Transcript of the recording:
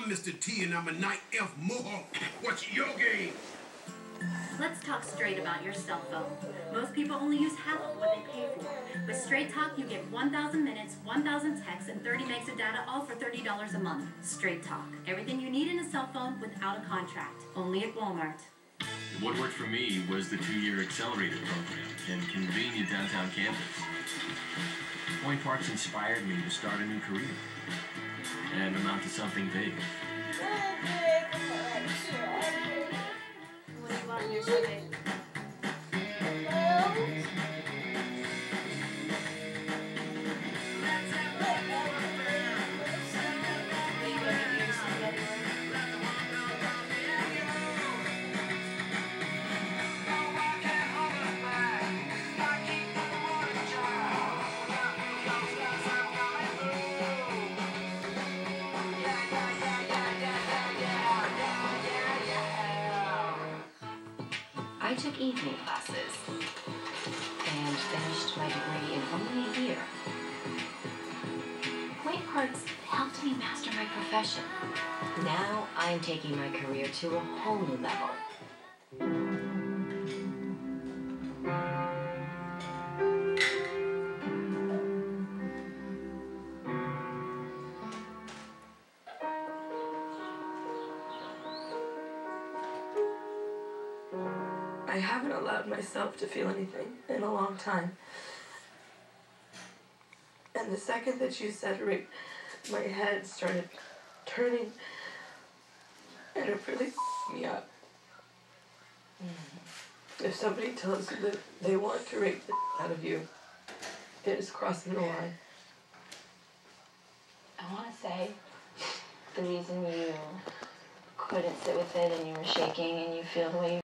I'm Mr. T and I'm a night elf mohawk. What's your game? Let's talk straight about your cell phone. Most people only use half of what they pay for. With Straight Talk, you get 1,000 minutes, 1,000 texts, and 30 megs of data, all for $30 a month. Straight Talk. Everything you need in a cell phone without a contract. Only at Walmart. What worked for me was the 2-year accelerated program in convenient downtown campus. Point Parks inspired me to start a new career and amount to something big. What do you want in your survey? I took evening classes and finished my degree in only a year. Point Parks helped me master my profession. Now I'm taking my career to a whole new level. I haven't allowed myself to feel anything in a long time. And the second that you said rape, my head started turning, and it really me up. If somebody tells you that they want to rape the out of you, it is crossing the line. I want to say the reason you couldn't sit with it and you were shaking and you feel the way you